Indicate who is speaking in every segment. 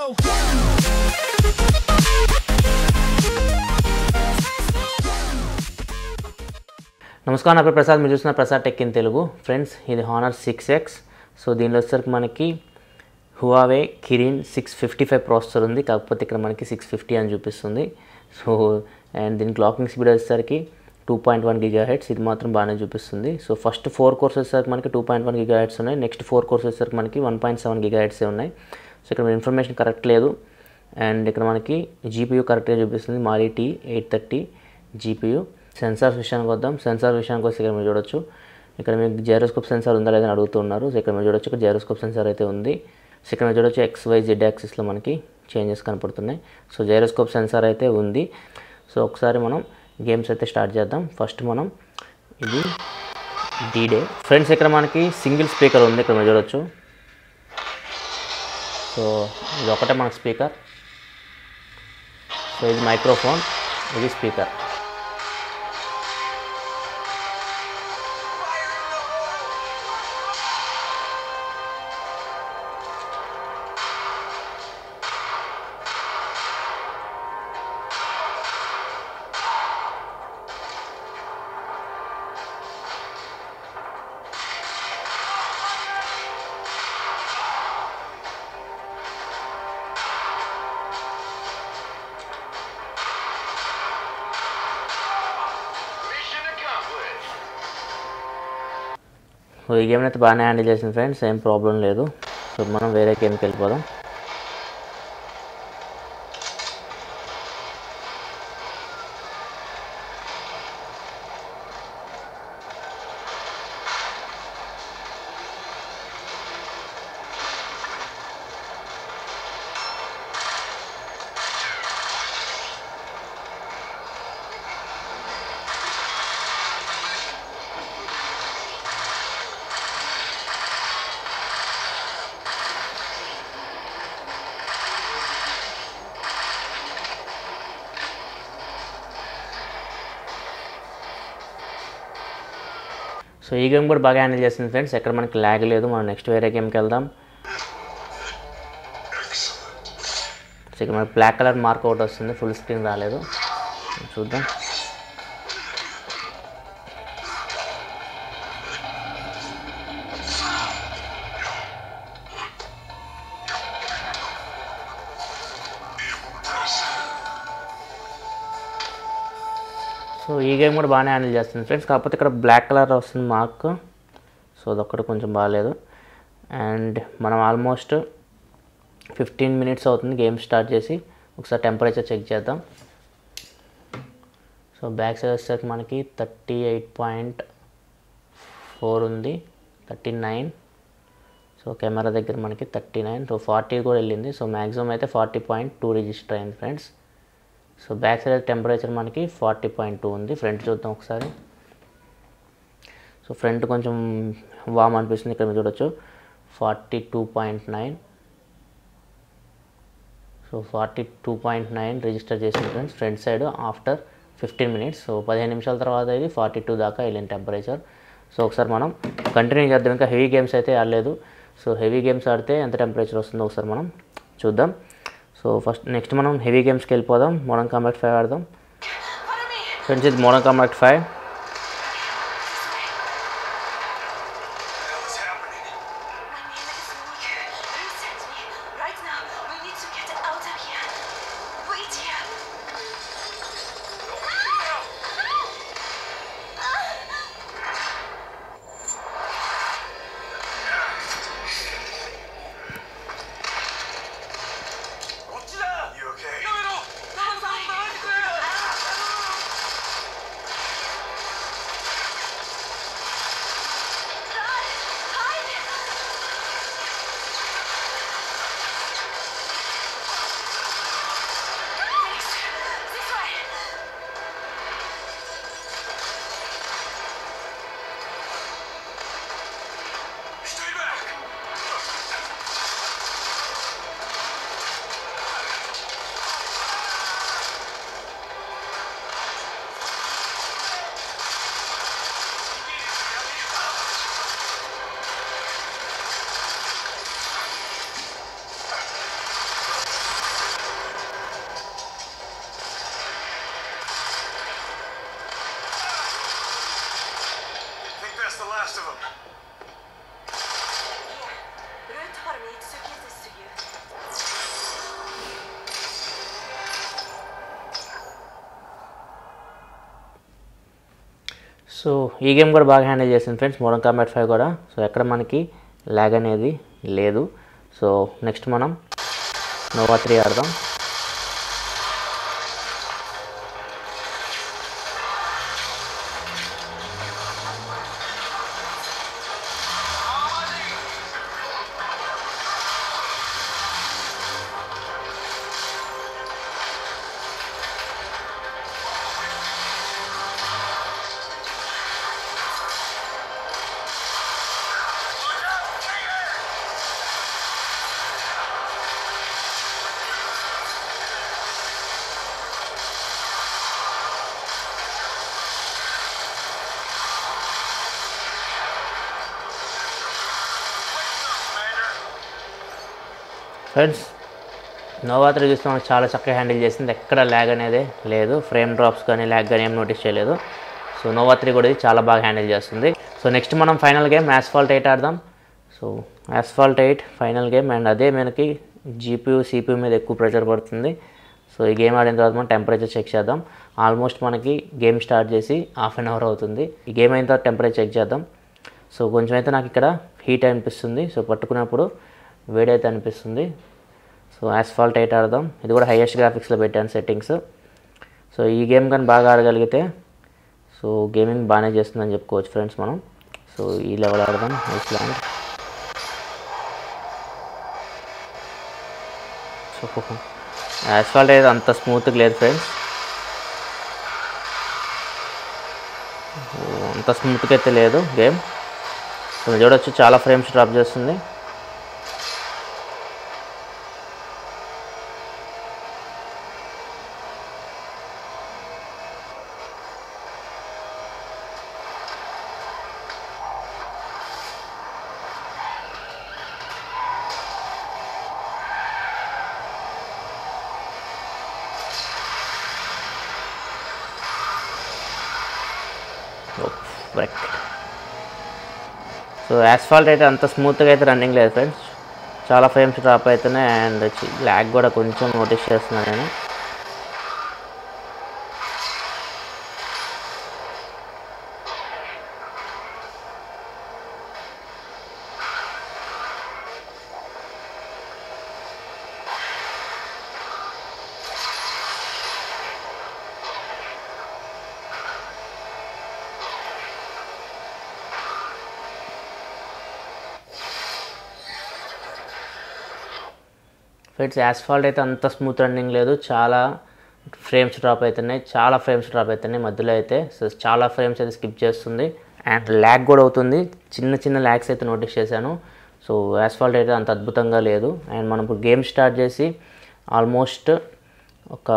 Speaker 1: నమస్కారం, నా పేరు ప్రసాద్. మీరు చూస్తున్న Prasad tech in Telugu. Friends, ఇది హానర్ 6X. సో దీనిలో వచ్చేసరికి మనకి హువావే కిరిన్ 655 ప్రాసెసర్ ఉంది. కాకపోతే ఇక్కడ మనకి 650 అని చూపిస్తుంది. సో అండ్ దీని క్లాకింగ్ స్పీడ్ వచ్చేసరికి 2.1 GHz. ఇది మాత్రం బాగానే చూపిస్తుంది. సో ఫస్ట్ 4 కోర్స్ వచ్చేసరికి మనకి 2.1 GHz ఉన్నాయి. నెక్స్ట్ 4 కోర్స్ వచ్చేసరికి మనకి 1.7 GHz ఉన్నాయి. సో ఇక్కడ ఇన్ఫర్మేషన్ కరెక్ట్ లేదు. అండ్ ఇక్కడ మనకి GPU కరెక్ట్గా చూపిస్తుంది. Marie T830 GPU. సెన్సార్స్ విషయానికి వద్దాం. సెన్సార్ విషయానికి వస్తే ఇక్కడ మీరు చూడొచ్చు, ఇక్కడ మీకు జైరోస్కోప్ సెన్సార్ ఉందా లేదని అడుగుతున్నారు. సో ఇక్కడ మీరు చూడొచ్చు, ఇక్కడ జైరోస్కోప్ సెన్సార్ అయితే ఉంది. సో ఇక్కడ మీరు చూడొచ్చు, XYZ యాక్సిస్లో మనకి చేంజెస్ కనపడుతున్నాయి. సో జైరోస్కోప్ సెన్సార్ అయితే ఉంది. సో ఒకసారి మనం గేమ్స్ అయితే స్టార్ట్ చేద్దాం. ఫస్ట్ మనం ఇది D-Day. ఫ్రెండ్స్, ఇక్కడ మనకి సింగిల్ స్పీకర్ ఉంది. ఇక్కడ మీరు చూడొచ్చు. సో ఇది ఒకటే మనకి స్పీకర్. సో ఇది మైక్రోఫోన్, ఇది స్పీకర్. సో ఈ గేమ్ని అయితే బాగానే హ్యాండిల్ చేసింది ఫ్రెండ్స్, ఏం ప్రాబ్లం లేదు. సో మనం వేరే గేమ్కి వెళ్ళిపోదాం. సో ఈ గేమ్ కూడా బాగా హ్యాండిల్ చేస్తుంది ఫ్రెండ్స్, ఎక్కడ మనకి ల్యాగ్ లేదు. మనం నెక్స్ట్ వేరే గేమ్కి వెళ్దాం. సో ఇక్కడ మనకి బ్లాక్ కలర్ మార్క్ అవుట్ వస్తుంది, ఫుల్ స్క్రీన్ రాలేదు. చూద్దాం. సో ఈ గేమ్ కూడా బాగానే హ్యాండిల్ చేస్తుంది ఫ్రెండ్స్, కాకపోతే ఇక్కడ బ్లాక్ కలర్ వస్తుంది మార్క్. సో అదొక్కటి కొంచెం బాగాలేదు. అండ్ మనం ఆల్మోస్ట్ 15 minutes అవుతుంది గేమ్ స్టార్ట్ చేసి. ఒకసారి టెంపరేచర్ చెక్ చేద్దాం. సో బ్యాక్ సైడ్ వచ్చేసరికి మనకి 38.4 ఉంది, 39. సో కెమెరా దగ్గర మనకి 39. సో 40 కూడా వెళ్ళింది. సో మ్యాక్సిమం అయితే 40.2 రిజిస్టర్ అయింది friends. So back side temperature మనకి 40.2 ఉంది. ఫ్రంట్ చూద్దాం ఒకసారి. సో ఫ్రంట్ కొంచెం వామ్ అనిపిస్తుంది. ఇక్కడ మీరు చూడొచ్చు 42.9. సో 42.9 రిజిస్టర్ చేసింది friends front side after 15 minutes. So 15 నిమిషాల తర్వాత ఇది 42 దాకా వెళ్ళింది టెంపరేచర్. సో ఒకసారి మనం కంటిన్యూ చేద్దాం. ఇంకా హెవీ గేమ్స్ అయితే ఆడలేదు. సో హెవీ గేమ్స్ ఆడితే ఎంత టెంపరేచర్ వస్తుందో ఒకసారి మనం చూద్దాం. సో ఫస్ట్ నెక్స్ట్ మనం హెవీ గేమ్స్కి వెళ్ళిపోదాం. మోడర్న్ కాంబాట్ 5 ఆడదాం ఫ్రెండ్స్. ఇది మోడర్న్ కాంబాట్ 5. సో ఈ గేమ్ కూడా బాగా హ్యాండిల్ చేసింది ఫ్రెండ్స్, మోడర్న్ కాంబాట్ 5 కూడా. సో ఎక్కడ మనకి ల్యాగ్ అనేది లేదు. సో నెక్స్ట్ మనం నోవా 3 ఆడదాం. ఫ్రెండ్స్ నోవా 3 చూస్తే మనకు చాలా చక్కగా హ్యాండిల్ చేసింది, ఎక్కడ ల్యాగ్ అనేది లేదు, ఫ్రేమ్ డ్రాప్స్ కానీ ల్యాగ్ కానీ ఏం నోటీస్ చేయలేదు. సో నోవా 3 కూడా ఇది చాలా బాగా హ్యాండిల్ చేస్తుంది. సో నెక్స్ట్ మనం ఫైనల్ గేమ్ యాస్ఫాల్ట్ 8 ఆడదాం. So asphalt 8 final game, and అదే మనకి జీపీయూ సిపియూ మీద ఎక్కువ ప్రెషర్ పడుతుంది. సో ఈ గేమ్ ఆడిన తర్వాత మనం టెంపరేచర్ చెక్ చేద్దాం. ఆల్మోస్ట్ మనకి గేమ్ స్టార్ట్ చేసి హాఫ్ అన్ అవర్ అవుతుంది. ఈ గేమ్ అయిన తర్వాత టెంపరేచర్ చెక్ చేద్దాం. సో కొంచెం అయితే నాకు ఇక్కడ హీట్ అనిపిస్తుంది, సో పట్టుకున్నప్పుడు వేడైతే అనిపిస్తుంది. సో యాస్ఫాల్ట్ 8 ఆడదాం. ఇది కూడా హైయెస్ట్ గ్రాఫిక్స్లో పెట్టాను సెట్టింగ్స్. సో ఈ గేమ్ కానీ బాగా ఆడగలిగితే సో గేమింగ్ బాగానే చేస్తుందని చెప్పుకోవచ్చు ఫ్రెండ్స్ మనం. సో ఈ లెవెల్ ఆడదాం. ఐస్లాండ్. సో యాస్ఫాల్ట్ అయితే అంత స్మూత్గా లేదు ఫ్రెండ్స్, అంత స్మూత్గా అయితే లేదు గేమ్. సో చూడొచ్చు చాలా ఫ్రేమ్స్ డ్రాప్ చేస్తుంది. సో యాస్ఫాల్ట్ అయితే అంత స్మూత్గా అయితే రన్నింగ్ లేదు ఫ్రెండ్స్, చాలా ఫ్రేమ్స్ డ్రాప్ అవుతున్నాయి, అండ్ ల్యాగ్ కూడా కొంచెం నోటీస్ చేస్తున్నాను నేను. ఫ్రెండ్స్ యాస్ఫాల్ట్ అయితే అంత స్మూత్ రన్నింగ్ లేదు, చాలా ఫ్రేమ్స్ డ్రాప్ అవుతున్నాయి, మధ్యలో అయితే. సో చాలా ఫ్రేమ్స్ అయితే స్కిప్ చేస్తుంది, అండ్ ల్యాగ్ కూడా అవుతుంది, చిన్న ల్యాగ్స్ అయితే నోటీస్ చేశాను. సో యాస్ఫాల్ట్ అయితే అంత అద్భుతంగా లేదు. అండ్ మనం ఇప్పుడు గేమ్ స్టార్ట్ చేసి ఆల్మోస్ట్ ఒక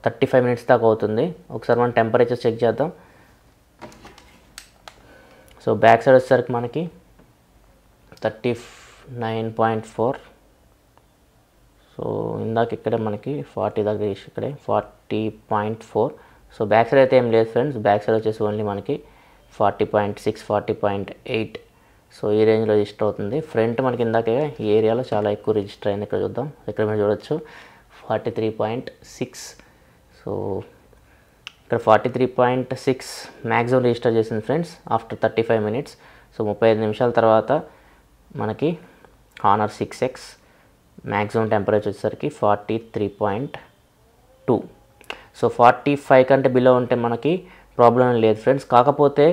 Speaker 1: 35 మినిట్స్ దాకా అవుతుంది. ఒకసారి మనం టెంపరేచర్ చెక్ చేద్దాం. సో బ్యాక్ సైడ్ వచ్చేసరికి మనకి 39.4. సో ఇందాక ఇక్కడ మనకి 40 దాకా ఇక్కడే 40.4. సో బ్యాక్ సైడ్ అయితే ఏం లేదు ఫ్రెండ్స్, బ్యాక్ సైడ్ వచ్చేసి ఓన్లీ మనకి 40.6, 40.8. సో ఈ రేంజ్లో రిజిస్టర్ అవుతుంది. ఫ్రంట్ మనకి ఇందాకే ఈ ఏరియాలో చాలా ఎక్కువ రిజిస్టర్ అయింది. ఇక్కడ చూద్దాం, ఇక్కడ మీరు చూడొచ్చు 43.6. సో ఇక్కడ 43.6 మ్యాక్సిమం రిజిస్టర్ చేసింది ఫ్రెండ్స్ ఆఫ్టర్ 35 మినిట్స్. సో 35 నిమిషాల తర్వాత మనకి హానర్ 6X మ్యాక్సిమం టెంపరేచర్ వచ్చేసరికి 43.2. సో 45 కంటే బిలో ఉంటే మనకి ప్రాబ్లం లేదు ఫ్రెండ్స్. కాకపోతే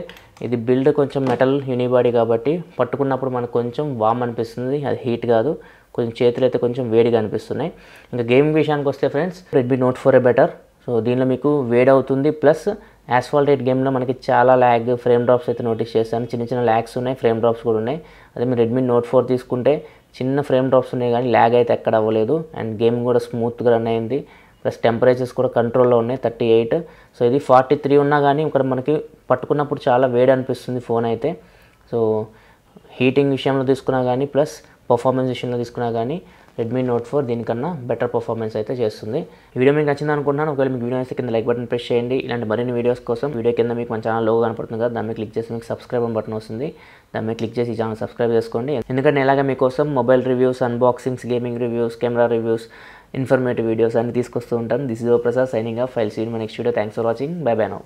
Speaker 1: ఇది బిల్డ్ కొంచెం మెటల్ యూనిబాడీ కాబట్టి పట్టుకున్నప్పుడు మనకు కొంచెం వామ్ అనిపిస్తుంది, అది హీట్ కాదు, కొంచెం చేతులు అయితే కొంచెం వేడిగా అనిపిస్తున్నాయి. ఇంకా గేమింగ్ విషయానికి వస్తే friends Redmi note 4 better. So దీనిలో మీకు వేడి అవుతుంది, ప్లస్ యాస్ఫాల్ట్ 8 గేమ్లో మనకి చాలా ల్యాగ్, ఫ్రేమ్ డ్రాప్స్ అయితే నోటీస్ చేశాను, చిన్న ల్యాగ్స్ ఉన్నాయి, ఫ్రేమ్ డ్రాప్స్ కూడా ఉన్నాయి. అదే మీరు రెడ్మీ నోట్ 4 తీసుకుంటే చిన్న ఫ్రేమ్ డ్రాప్స్ ఉన్నాయి కానీ ల్యాగ్ అయితే ఎక్కడ అవ్వలేదు, అండ్ గేమ్ కూడా స్మూత్గా రన్ అయింది, ప్లస్ టెంపరేచర్స్ కూడా కంట్రోల్లో ఉన్నాయి 38. సో ఇది 43 ఉన్నా కానీ ఇక్కడ మనకి పట్టుకున్నప్పుడు చాలా వేడి అనిపిస్తుంది ఫోన్ అయితే. సో హీటింగ్ విషయంలో తీసుకున్నా కానీ ప్లస్ పర్ఫార్మెన్స్ విషయంలో తీసుకున్నా కానీ రెడ్మీ నోట్ 4 దీనికన్నా బెటర్ పర్ఫార్మెన్స్ అయితే చేస్తుంది. ఈ వీడియో మీకు నచ్చింది అనుకుంటున్నాను. ఒకవేళ మీకు వీడియో అయితే కింద లైక్ బటన్ ప్రెస్ చేయండి. ఇలాంటి మరిన్ని వీడియోస్ కోసం వీడియో కింద మీకు మన ఛానల్ లోగో కనపడుతుంది కదా, దాన్ని క్లిక్ చేసి మీకు సబ్స్క్రైబ్ బటన్ వస్తుంది, దాన్ని క్లిక్ చేసి ఈ ఛానల్ సబ్స్క్రైబ్ చేసుకోండి. ఎందుకంటే ఇలాగే మీకోసం mobile reviews, unboxings, gaming reviews, camera reviews, informative videos అన్ని తీసుకొస్తూ ఉంటాను. This is Prasad signing off. I'll see in my next video. Thanks for watching. Bye bye now.